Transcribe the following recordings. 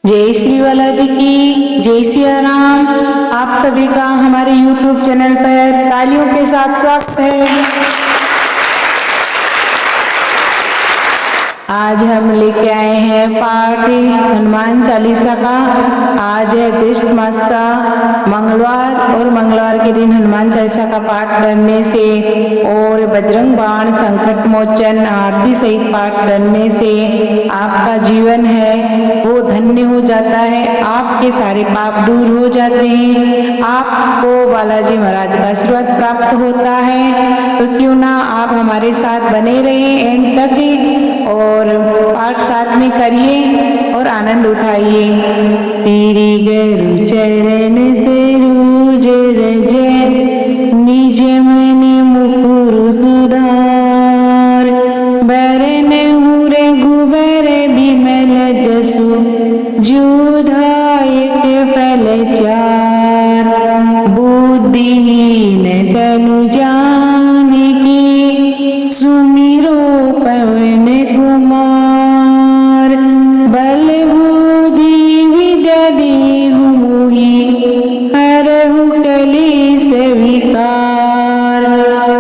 जय श्री बालाजी की जय सिया राम। आप सभी का हमारे YouTube चैनल पर तालियों के साथ स्वागत है। आज हम लेके आए हैं पाठ हनुमान चालीसा का। आज है ज्येष्ठ मास का मंगलवार और मंगलवार के दिन हनुमान चालीसा का पाठ करने से और बजरंग बाण संकट मोचन आरती सहित पाठ करने से आपका जीवन है वो धन्य हो जाता है। आपके सारे पाप दूर हो जाते हैं। आपको बालाजी महाराज का आशीर्वाद प्राप्त होता है। तो क्यों ना आप हमारे साथ बने रहें एंड तक और पाठ साथ में करिए और आनंद उठाइए। श्री गुरु चरण सरोज रज निज मन मुकुरु सुधार बरन रघुबर बिमल जसु जुधायक फल चार बुद्धिहीन तनु जानिके सुमिरो पवन कुमार बल बुद्धि विद्या देहु मोहि हरहु कलेश विकार।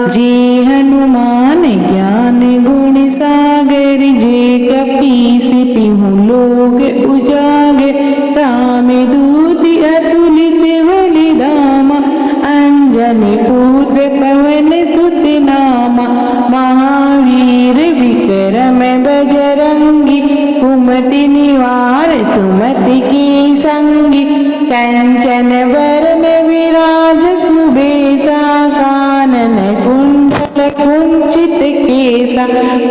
जे हनुमान ज्ञान गुण सागर जे कपीस तिहु लोक उजागर राम दूत अतुलित बलि धामा अंजनी पुत्र पवन सुत नामा महावीर विक्रम बजरंगी कुमति निवार सुमति की संगी कंचन वरन विराज सुबेसा कानन कुंडल कुंचित केसा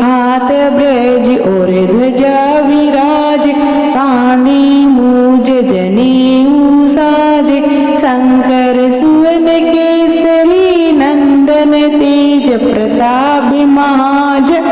हाथ ब्रज और ध्वजा विराज कांधी मूज जनेऊ साज शंकर सुवन केसरी नंदन तेज प्रताप महाजट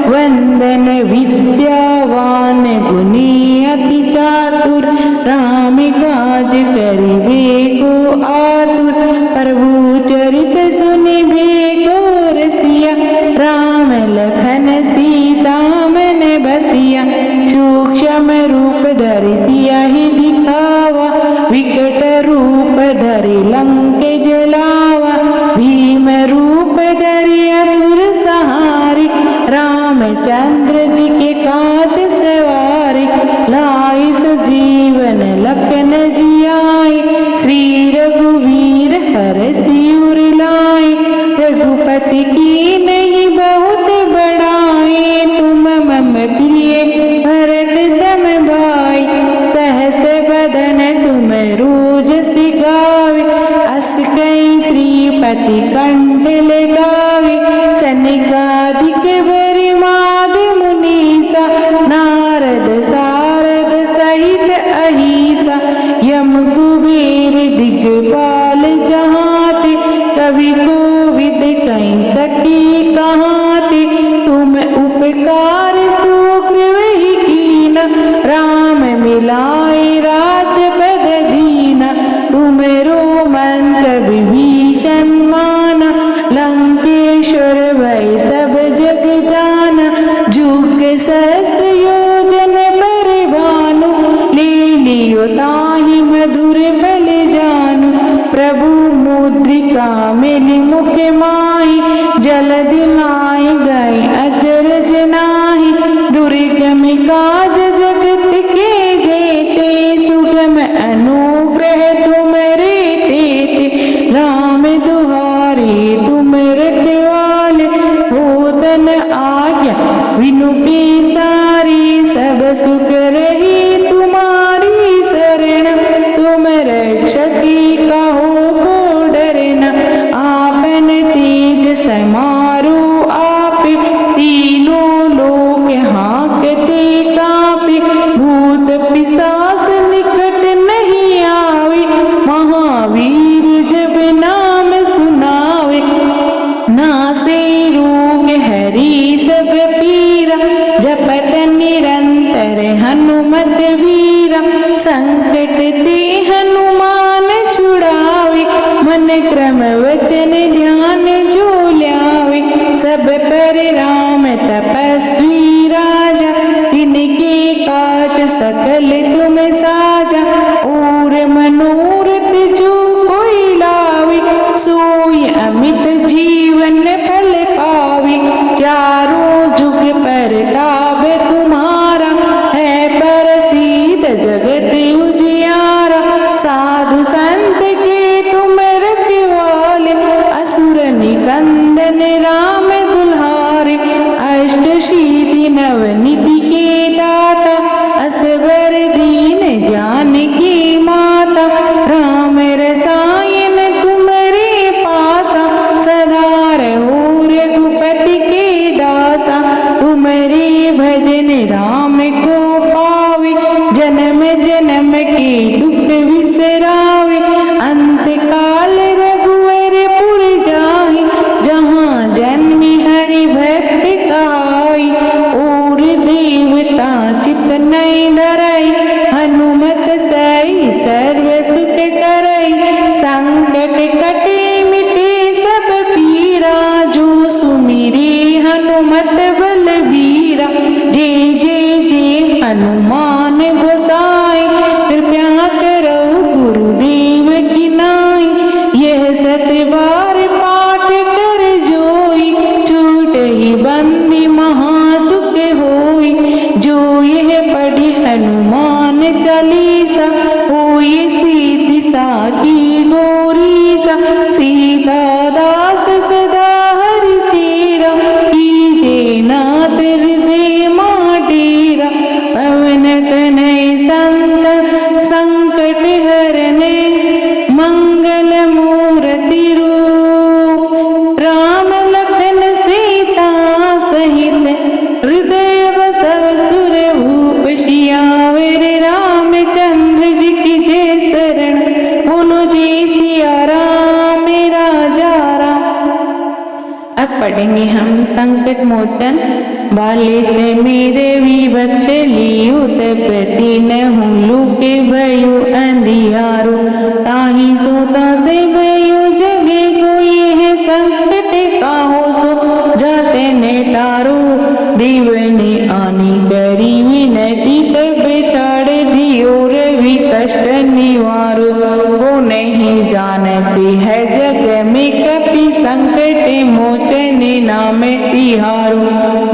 वंदन विद्यावान गुणी अति चातुर राम काज करिबे को आतुर प्रभु चरित सुनिबे को रसिया राम लखन सीता मन बसिया सूक्ष्म रूप धरि सियाहि दिखावा विकट रूप धरि लंक जलावा भीम रूप धरि असुर सहारी रामचंद्र जी के काज सवारी लाई सजीवन लखन जियाई श्री रघुवीर हर सिर लाई रघुपति की नहीं बहुत बड़ाई तुम मम प्रिय भरत सम भाई सहस बदन तुम रोज सिगावे अस कई श्रीपति कंठ लगावे सनिकादिक बरि माद मुनीसा नारद सारद सहित अहिसा यम कुबेर दिगपाल जहाते कवि कोविद कहीं सकी कहाते तुम उपकार सुग्रीव ही कीना राम मिलाए राजपद दीना तुमरो मंत्र विभीषण माना लंकेश्वर वै सब जग जाना जुग सहस्त्र योजन पर भानु ले लियो ताहि मधुर बल जानु प्रभु मुद्रिका मिली मुख माहि जलधि नाहि गए अचरज नाही दुर्गम काज जगत के जेते सुगम अनुग्रह तुमरे तेते राम दुहारे तुम रखवाले होतन आज्ञा विनु सारी सब सुख रही तुम्हारी शरण तुम रक्षकी कहो को डरना आपन तेज समारो आप तीनों लोक हाँकते कापे भूत पिशाच निकट नहीं आवे महावीर जब नाम सुनावे नासे रोग हरि सब पीरा जपत निरंतर हनुमत वीरा संकट ते हनुमान छुड़ावे मन क्रम वचन ध्यान जो ल्यावे सब पर राम तपस्वी राजा तिनके काज सकल तुम साजा, और मनोरथ जो कोई लावे, सोई अमित जीवन फल पावे। चारों जुग परताप तुम्हारा, है प्रसिद्ध जगत उजियारा। साधु संत के तुम रखवाले, असुर निकंदन राम दुल्हारे। अष्ट सिद्धि नवनिधि के दाता, असबर दीन जानकी माता। राम रसायन तुम्हारे पासा, सदा रहो रघुपति के दासा। तुम्हारे भजन राम को पावे, जन्म जन्म के दुख विसरावे। अंत काल रघुवरपुर जाहि, जहाँ जन्मी हरि भक्त कहाई। और देवता चित नहीं धरई, हनुमत सई सर्व सुख करई। संकट कटे मिटे सब पीरा, जो सुमिरे हनुमत बलबीरा। जय जय जय हनुमान गोसाई, कृपया करो गुरुदेव की नाई। यह सतबार पाठ कर जोई, छूट ही बंदी महासुख होई। जो यह पढ़े हनुमान चालीसा, होई सिद्धि साकी गौरीसा। सीता दास सदा हरि चेरा, कीजे नाथ हृदय डेरा। पवन तनय संकट हरने, मंगल मूर्ति रूप। राम लखन सीता सहित, हृदय बसव सुर भूप। सियावर रामचंद्र जी की जय शरण, बोलो जय सिया राम मेरा जारा। अब पढ़ेंगे हम संकट मोचन। बाले से मेरे विवक्ष लियो, तप तीन हुलू के भयो अंधियारो। ताही सोता से भयो जगे, कोई है संकट काहो सो जाते ने टारो। देव ने आनी करी विनती, तब छाड़ दियो रवि कष्ट निवारो। वो नहीं जानते है जग में कपि, संकट मोचन नाम तिहारो।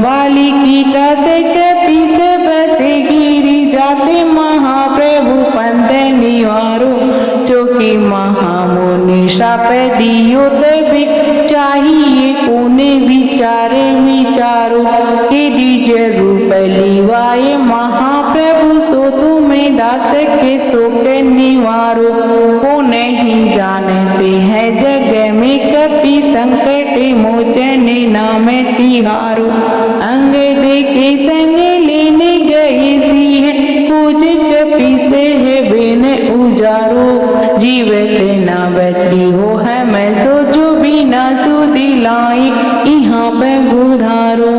वाली कीटा से कपि से बसे, गिरी जाते महाप्रभु पंथ निवारो। चौकी महामुनि शाप दियो, तभी चाहिए कोने विचारे विचारो। के द्विज रूप लिवाए महाप्रभु, सो तुम्हें दास के शोक निवारो। को नहीं जानते हैं जग में कपि, संकट मोचन नाम तिहारो। अंग देके संग लेने गए सिंह, कुछ कपि से है बिन उजारो। जीवत ना बची हो है मैं सोचो, बिना सुधि लाई यहाँ पे गुधारो।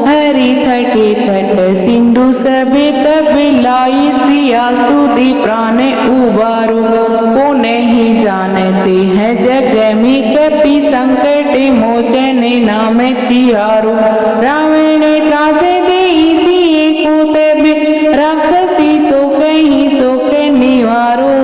हरि थके थट सिंधु सबे तब लाई, सिया सुधि प्राण उबारो। को नहीं जानते हैं जग में कपि, संकट मोचन नाम तिहारो। रावण त्रास देई सिए को, तब राक्षसी सो कहीं शोक निवारो।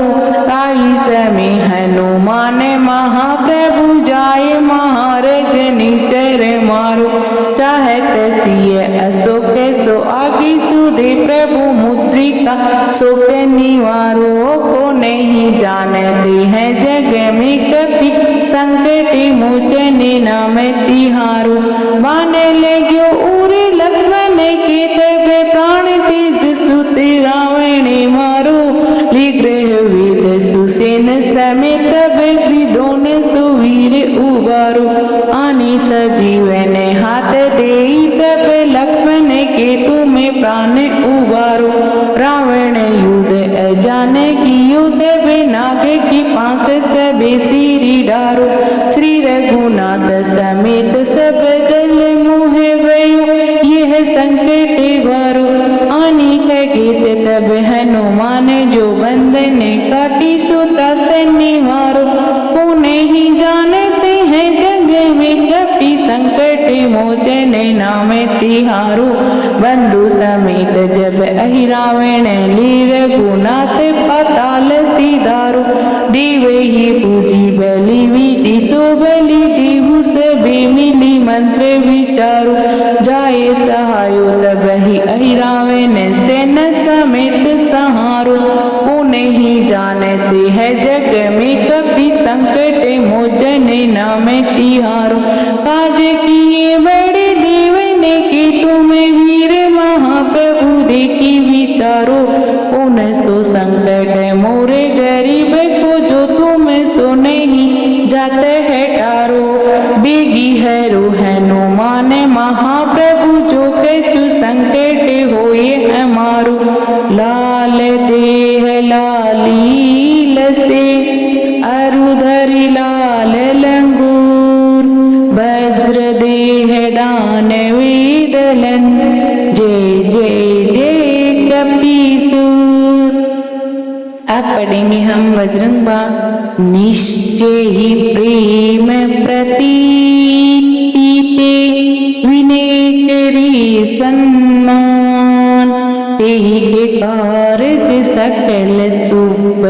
ताई समय हनुमान महाप्रभु जाए, महाराज निचर मारो। चाहत सिय अशोक सो आगे, सुधे प्रभु मुद्रिका शोक निवारो। को नहीं जानते हैं जग में कपि, संकट मोचन नाम तिहारो। बाण लग्यो उर लक्ष्मण के, तब प्राण तेज सुत रावण मारो। लिग्रह वेद सुसेन समेत, तब द्रोण सुवीर उबारो। आनी सजीवन हाथ देई, तब लक्ष्मण के तुम्हें प्राण उबारो। रावण युद्ध अजान की युद्ध, नाग की पास सबे सिरी डारो। श्री रघुनाथ समेत सब दल मुह भयो, यह संकट बारो। आनी कहे से तब हनुमान, जो बंधन काटी सुता से निवारो। को नहीं जानते हैं जग में कपि, संकट मोचन नाम तिहारो। बंधु समेत जब अहि रावण ली रघुनाथ पाताल सीधारो देवे ही पूजी बलि विधि सो बलि देहु सबे मिली मंत्र विचारो जाए सहायो तब ही अहि रावण सेन समेत सहारो वो नहीं जानते है जग में कभी संकट मोचन नाम तिहारो काज किए बड़े देव ने कि तुम्हें वीर महाप्रभु देखी विचारो उन सो संकट मोरे गरीब को जो तुम सो नहीं जाते है टारो बेगी है हनुमान महाप्रभु जो कछु संकट होए हमारो लाल देह लाली लसे अरुधरि लाल लंगूर वज्र देह दानवी दलन जय जय जय कपीसूर। अब पढ़ेंगे हम बजरंग बाण। निश्चय ही प्रेम प्रतीति ते विनय करी सम्मान तेहि के कार्य सकल शुभ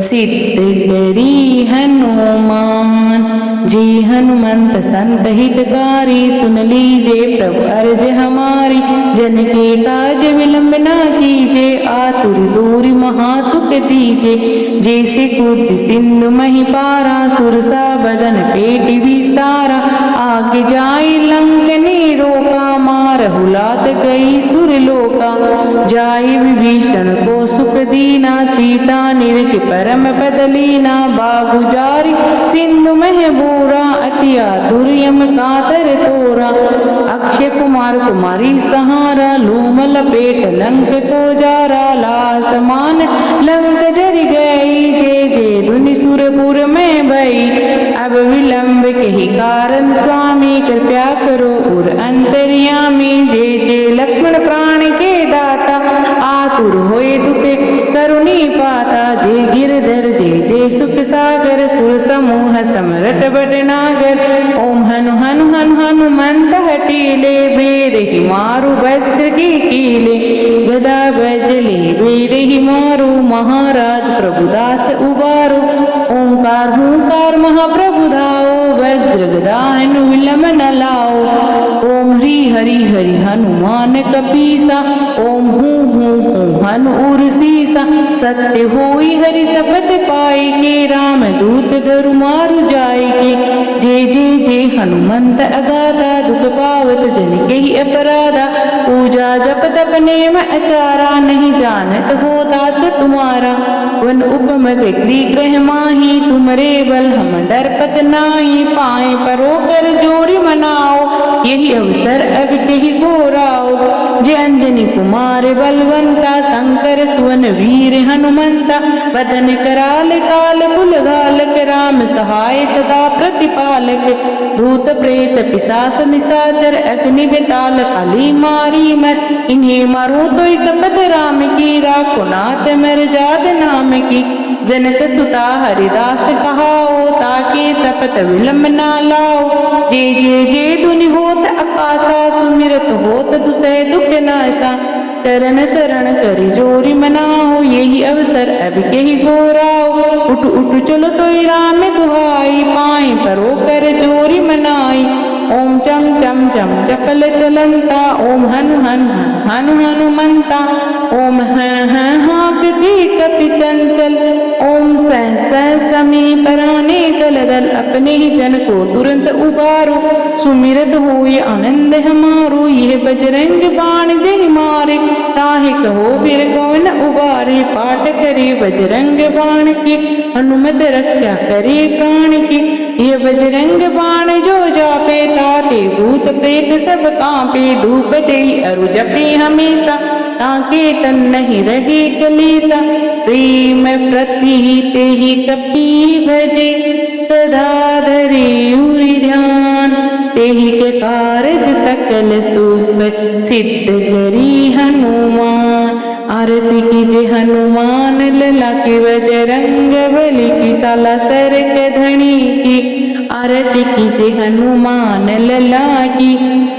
सिद्ध करी हनुमान। जी हनुमंत संत हितकारी सुन लीजे प्रभु अर्ज हमारी जन के काज विलंब ना कीजे आतुर दूर महासुख दीजे। जैसे कूद सिंधु मही पारा सुरसा बदन पेट विस्तारा आगे जाए लंक ने रोका मारहु लात गई सुरलोका। जाए विभीषण को सुख दीना सीता निरख परम पद लीना बागु जारी सिंधु मह बोरा अति आतुर यम कातर तोरा। अक्षय कुमार कुमारी सहारा लूम लपेट लंक को जारा लासमान लंक जर गई जय जय धुनि सुरपुर में भई। अब विलंब के ही कारण स्वामी कृपया करो और अंतर्यामी जय जय लक्ष्मण प्राण के दाता आतुर होए दुखे करुणी पाता। जय गिरधर जय जय सुख सागर सुर समूह समरट बटनागर ओम हनु हनु हनु हनुमंत हटीले बेर ही मारु वज्र की कीले गदा बजले बेर ही मारु महाराज प्रभुदास उबारो। ओंकार हुंकार महाप्रभु धाओ वज्र गदा हनु विलंब न लाओ। ओम हरि हरि हरि हनुमान कपीसा ओम हूँ हूँ हनु उर्सीसा। सत्य होई हरि शपथ पाए के राम दूत धरु मारु जाए के। जय जय जय हनुमंत अगाधा दुख पावत जन के ही अपराधा। पूजा जप तप नेम आचारा नहीं जानत हो दास तुम्हारा। वन उपम गृह ग्रह माही तुमरे बल हम डरपत नाही पाए परो कर जोरी मनाओ यही अवसर अब कही गोराओ। जय अंजनी कुमार बलवंता शंकर सुवन वीर हनुमंता बदन कराल काल कुल गालक राम सहाय सदा प्रतिपालक। भूत प्रेत पिशाच निशाचर अग्नि बेताल काली मारी मर इन्हें मारो तो शपथ राम की राखो नाथ मर जाद नाम की। जनक सुता हरिदास कहाओ ताके शपथ विलंब ना लाओ। जय जय जय धुनि होत आकाशा सुमिरत होत दुसह दुख नाशा। चरण शरण करि जोरी मनाओ यही अवसर अब के ही गोराओ। उठ उठ चलो तो राम दुहाई पाए परो कर जोरी मनाई। ओम चम चम चम चपल चलंता ओम हनु हनु हनु हनुमंता। ओम हाँकती कपि चंचल ओम सह सह समीप राने कल दल अपने ही जन को तुरंत उबारो। सुमिरत हुए आनंद हमारो यह बजरंग बाण जय मारे। ताहि कहो फिर कौन उबारे पाठ करे बजरंग बाण की हनुमत रक्षा करे प्राण की। ये बजरंग बाण जो जापे ताते भूत प्रेत सब कांपे। धूप दे अरु जपे हमेशा ताके तन नहीं रहे कलेसा। प्रेम प्रतीत ही कपि भजे सदा धरे उरि ध्यान। तेहि के कारज सकल शुभ सिद्ध करी हनुमान। आरती कीजे हनुमान लला की बजरंग बली की साला सर के धनी की। आरती कीजे हनुमान लला की,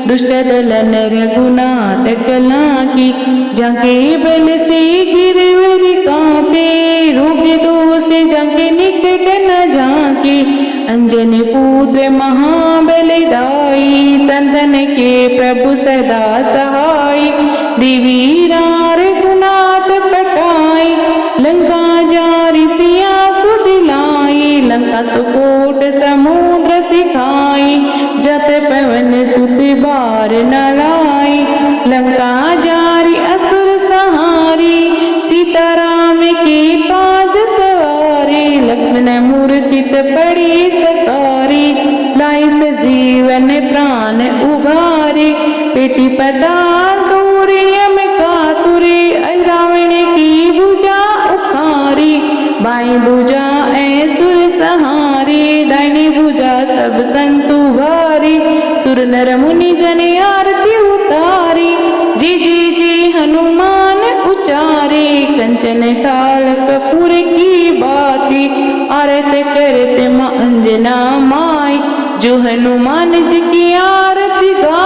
दुष्ट दल नर गुनात कला की, जाके बल से गिरवर कांपे, रोग दोष जाके निकट न जाके, अंजनी पुत्र महाबलदाई, संतन के प्रभु सदा सहाय, दिवीरार गुनात पटाई, लंका जारी सिया सुदिलाई, लंका सुकोट समुद्र सिखाई, जत पवन सुत बार न लाई, लंका जारी असुर सहारी, सीताराम के काज सवारी, लक्ष्मण मूर्छित पड़ी सकारी, लाई सजीवन प्राण उबारे, पेटी पताल दूरी यम कातुरे, रावण की भुजा उखारी, बाई भुजा ऐसुर सहारी, दाहिनी भुजा सब संतु भारी, सुर नर मुनि जन आरती उतारी, जी जी जी हनुमान उचारे, कंचन थाल कपूर की बाती, आरत करत मां अंजना माई, जो हनुमान जी की आरती गा